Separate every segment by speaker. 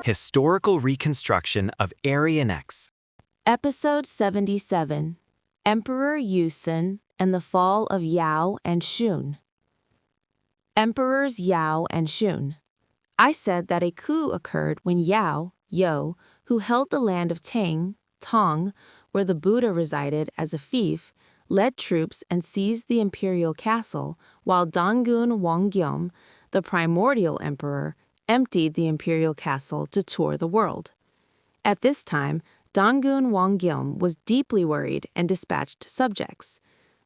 Speaker 1: Historical reconstruction of Arian X.
Speaker 2: Episode 77, Emperor Usun and the Fall of Yao and Shun. Emperors Yao and Shun. I said that a coup occurred when Yao, who held the land of Tong, where the Buddha resided as a fief, led troops and seized the imperial castle, while Dangun Wanggeom, the primordial emperor, emptied the imperial castle to tour the world. At this time, Dangun Wanggeom was deeply worried and dispatched subjects.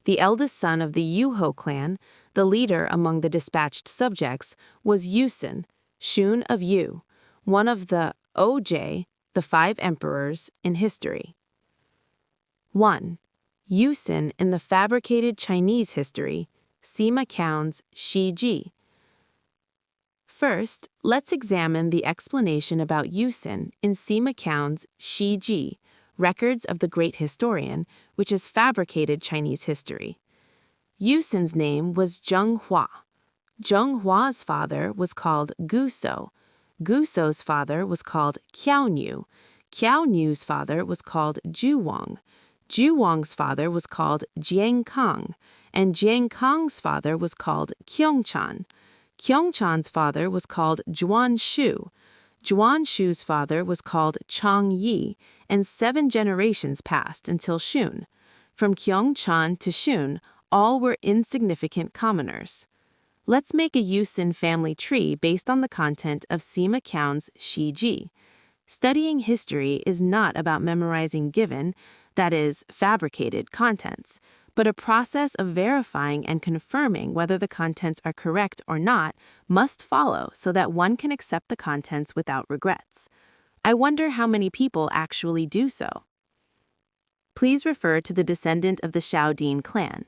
Speaker 2: The eldest son of the Yuho clan, the leader among the dispatched subjects, was Usun, Shun of Yu, one of the OJ, the 5 emperors, in history. 1. Usun in the fabricated Chinese history, Sima Qian's Shi Ji. First, let's examine the explanation about Usun in Sima Qian's Shi Ji, Records of the Great Historian, which is fabricated Chinese history. Usun's name was Zheng Hua. Zheng Hua's father was called Guso. Guso's father was called Qiaoniu. Qiaoniu's father was called Juwang. Juwang's father was called Jiankang, and Jiankang's father was called Qiongchan. Qiongchan's father was called Juanshu. Juanshu's father was called Changyi, and 7 generations passed until Shun. From Qiongchan to Shun, all were insignificant commoners. Let's make a Usun family tree based on the content of Sima Qian's Shi Ji. Studying history is not about memorizing given, that is, fabricated contents, but a process of verifying and confirming whether the contents are correct or not must follow so that one can accept the contents without regrets. I wonder how many people actually do so. Please refer to the descendant of the Shaodin clan.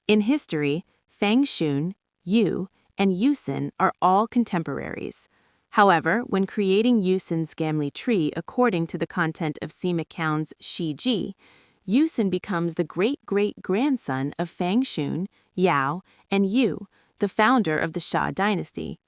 Speaker 2: In history, Fang Shun, Yu, and Usun are all contemporaries. However, when creating Usun's family tree according to the content of Sima Qian's Shi Ji, Usun becomes the great-great-grandson of Fang Shun, Yao, and Yu, the founder of the Xia dynasty.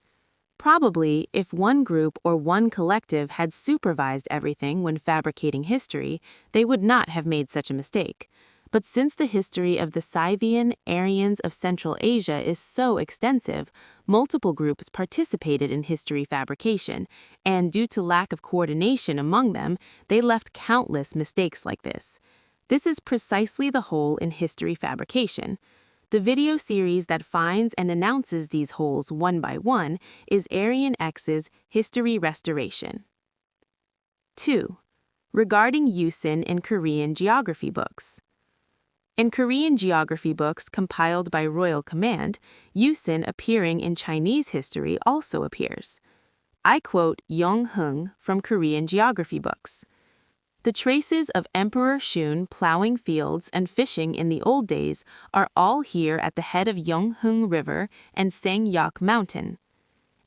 Speaker 2: Probably, if one group or one collective had supervised everything when fabricating history, they would not have made such a mistake. But since the history of the Scythian Aryans of Central Asia is so extensive, multiple groups participated in history fabrication, and due to lack of coordination among them, they left countless mistakes like this. This is precisely the hole in history fabrication. The video series that finds and announces these holes one by one is Arian X's History Restoration. 2. Regarding Usun in Korean geography books. In Korean geography books compiled by Royal Command, Usun appearing in Chinese history also appears. I quote Yonghung from Korean geography books. The traces of Emperor Shun plowing fields and fishing in the old days are all here at the head of Yonghung River and Sangyak Mountain.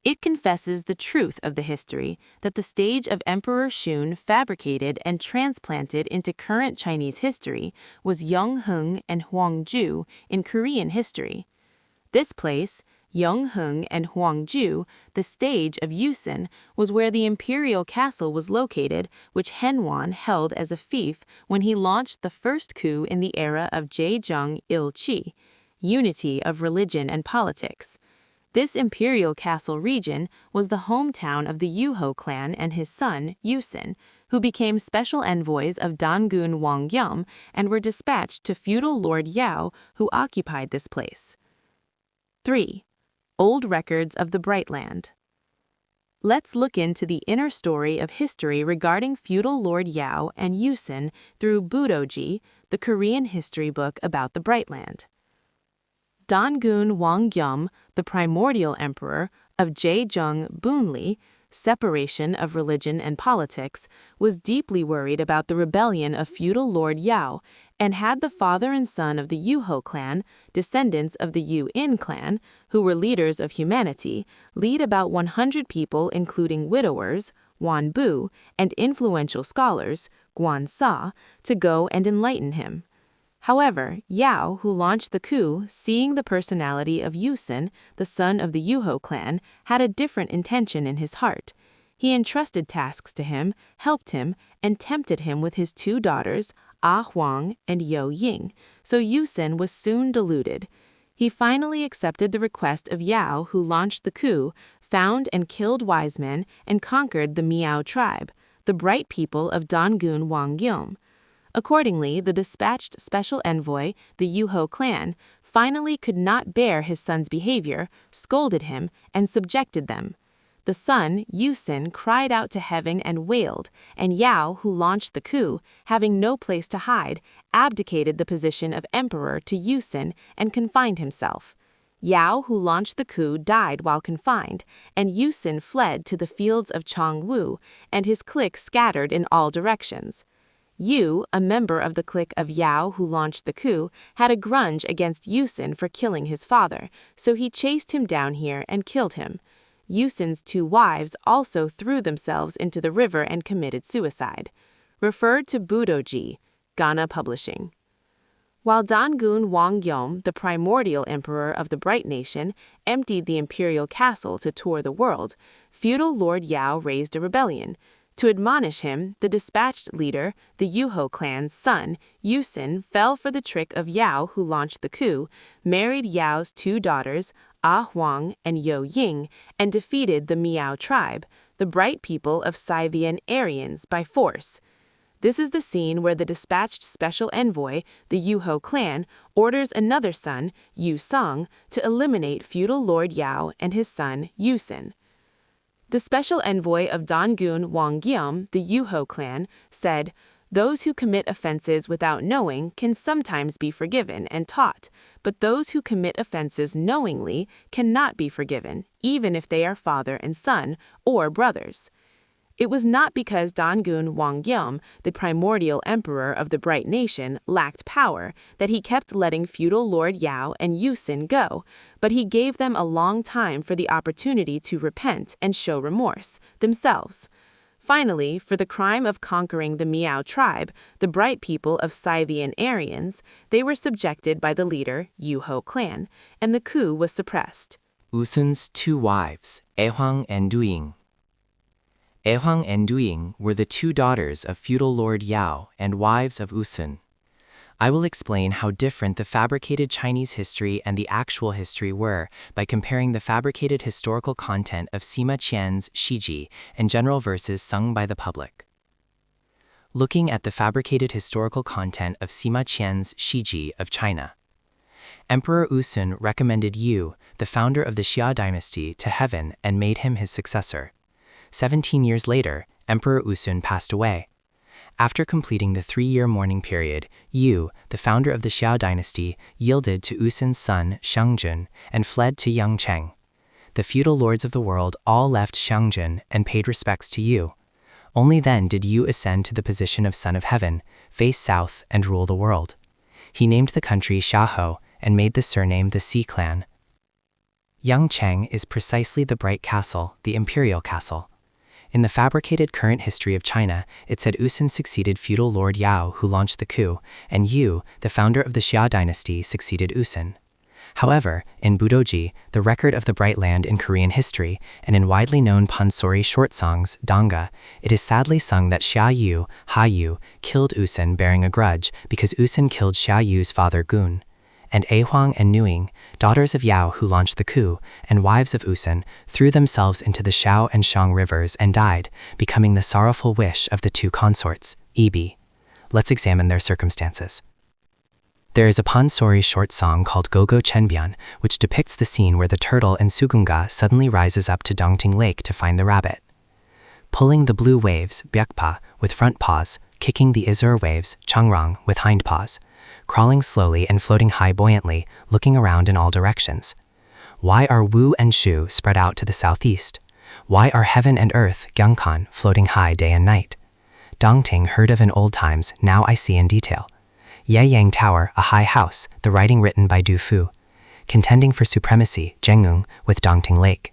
Speaker 2: It confesses the truth of the history that the stage of Emperor Shun fabricated and transplanted into current Chinese history was Yonghung and Hwangju in Korean history. This place, Yonghung and Hwangju, the stage of Usun, was where the imperial castle was located, which Henwan held as a fief when he launched the first coup in the era of Zhejiang Il-chi, unity of religion and politics. This imperial castle region was the hometown of the Yuho clan and his son, Usun, who became special envoys of Dangun Wanggeom and were dispatched to feudal Lord Yao, who occupied this place. 3. Old records of the Bright Land. Let's look into the inner story of history regarding feudal Lord Yao and Usun through Budoji, the Korean history book about the Bright Land. Dangun Wanggeom, the primordial emperor of Zhejiang Bunli, separation of religion and politics, was deeply worried about the rebellion of feudal Lord Yao and had the father and son of the Yuho clan, descendants of the Yu-in clan, who were leaders of humanity, lead about 100 people including widowers, Wan Bu, and influential scholars, Guan Sa, to go and enlighten him. However, Yao, who launched the coup, seeing the personality of Usun, the son of the Yuho clan, had a different intention in his heart. He entrusted tasks to him, helped him, and tempted him with his 2 daughters, Ah Huang and Yo Ying, so Usun was soon deluded. He finally accepted the request of Yao, who launched the coup, found and killed wise men, and conquered the Miao tribe, the bright people of Dangun Wanggeom. Accordingly, the dispatched special envoy, the Yuho clan, finally could not bear his son's behavior, scolded him, and subjected them. The son, Usun, cried out to heaven and wailed, and Yao, who launched the coup, having no place to hide, abdicated the position of emperor to Usun and confined himself. Yao, who launched the coup, died while confined, and Usun fled to the fields of Chongwu, and his clique scattered in all directions. Yu, a member of the clique of Yao who launched the coup, had a grudge against Usun for killing his father, so he chased him down here and killed him. Usun's 2 wives also threw themselves into the river and committed suicide. Referred to Budoji, Ghana Publishing. While Dangun Wanggeom, the primordial emperor of the Bright Nation, emptied the imperial castle to tour the world, feudal Lord Yao raised a rebellion. To admonish him, the dispatched leader, the Yuho clan's son, Usun, fell for the trick of Yao, who launched the coup, married Yao's 2 daughters, Ah Huang and Yo Ying, and defeated the Miao tribe, the bright people of Scythian Aryans, by force. This is the scene where the dispatched special envoy, the Yuho clan, orders another son, Yu Song, to eliminate feudal Lord Yao and his son, Usun. The special envoy of Dangun Wanggeom, the Yuho clan, said, "Those who commit offenses without knowing can sometimes be forgiven and taught, but those who commit offenses knowingly cannot be forgiven, even if they are father and son, or brothers." It was not because Dangun Wanggeom, the primordial emperor of the Bright Nation, lacked power that he kept letting feudal Lord Yao and Usun go, but he gave them a long time for the opportunity to repent and show remorse themselves. Finally, for the crime of conquering the Miao tribe, the bright people of Scythian Aryans, they were subjected by the leader, Yuho clan, and the coup was suppressed.
Speaker 1: Usun's 2 wives, Huang and Duying. Huang and Duying were the 2 daughters of feudal Lord Yao and wives of Usun. I will explain how different the fabricated Chinese history and the actual history were by comparing the fabricated historical content of Sima Qian's Shiji and general verses sung by the public. Looking at the fabricated historical content of Sima Qian's Shiji of China. Emperor Usun recommended Yu, the founder of the Xia dynasty, to heaven and made him his successor. 17 years later, Emperor Usun passed away. After completing the 3-year mourning period, Yu, the founder of the Xiao dynasty, yielded to Usun's son, Xiangjun, and fled to Yangcheng. The feudal lords of the world all left Xiangjun and paid respects to Yu. Only then did Yu ascend to the position of son of heaven, face south, and rule the world. He named the country Xiahou and made the surname the Xi clan. Yangcheng is precisely the bright castle, the imperial castle. In the fabricated current history of China, it said Usun succeeded feudal Lord Yao, who launched the coup, and Yu, the founder of the Xia dynasty, succeeded Usun. However, in Budoji, the record of the Bright Land in Korean history, and in widely known pansori short songs, Danga, it is sadly sung that Xia Yu, Ha Yu, killed Usun bearing a grudge because Usun killed Xia Yu's father Gun. And Huang and Nuing, daughters of Yao who launched the coup, and wives of Usun, threw themselves into the Xiao and Xiang rivers and died, becoming the sorrowful wish of the 2 consorts, Ibi. Let's examine their circumstances. There is a pansori short song called Gogo Chenbian, which depicts the scene where the turtle in Sugunga suddenly rises up to Dongting Lake to find the rabbit. Pulling the blue waves, Byekpa, with front paws, kicking the azure waves, Changrang, with hind paws, crawling slowly and floating high buoyantly, looking around in all directions. Why are Wu and Shu spread out to the southeast? Why are heaven and earth, Gyangkan, floating high day and night? Dongting heard of in old times, now I see in detail. Yeyang Tower, a high house, the writing written by Du Fu. Contending for supremacy, Zhengung, with Dongting Lake.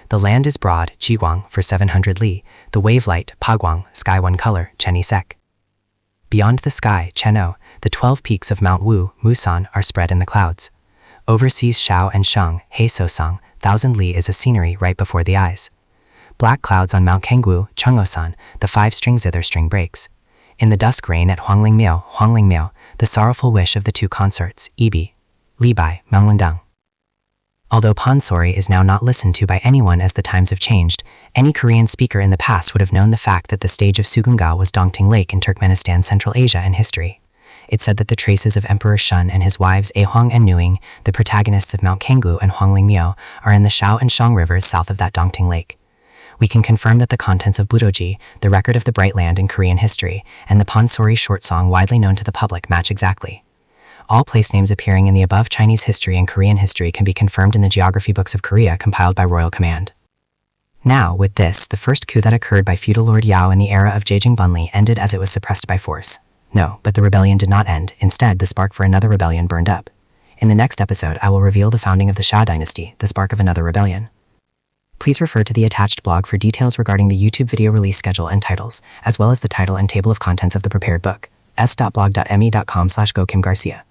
Speaker 1: The land is broad, Jiguang, for 700 li, the wavelight, Paguang, sky one color, Cheni Sek. Beyond the sky, Cheno, the 12 peaks of Mount Wu, Musan, are spread in the clouds. Overseas Shao and Sheng, Heisosang, 1000 li is a scenery right before the eyes. Black clouds on Mount Kanggu, Chungosan, the 5-string zither string breaks. In the dusk rain at Huanglingmiao, the sorrowful wish of the two consorts, Ibi, Libai, Menglandang. Although Pansori is now not listened to by anyone as the times have changed, any Korean speaker in the past would have known the fact that the stage of Sugunga was Dongting Lake in Turkmenistan, Central Asia in history. It said that the traces of Emperor Shun and his wives Ahwang and Nuing, the protagonists of Mount Kanggu and Huanglingmiao, are in the Shao and Shang rivers south of that Dongting Lake. We can confirm that the contents of Budoji, the record of the Bright Land in Korean history, and the Pansori short song widely known to the public match exactly. All place names appearing in the above Chinese history and Korean history can be confirmed in the geography books of Korea compiled by Royal Command. Now, with this, the first coup that occurred by feudal Lord Yao in the era of Jejing Bunli ended as it was suppressed by force. No, but the rebellion did not end. Instead, the spark for another rebellion burned up. In the next episode, I will reveal the founding of the Xia dynasty, the spark of another rebellion. Please refer to the attached blog for details regarding the YouTube video release schedule and titles, as well as the title and table of contents of the prepared book. s.blog.me.com/GoKimGarcia.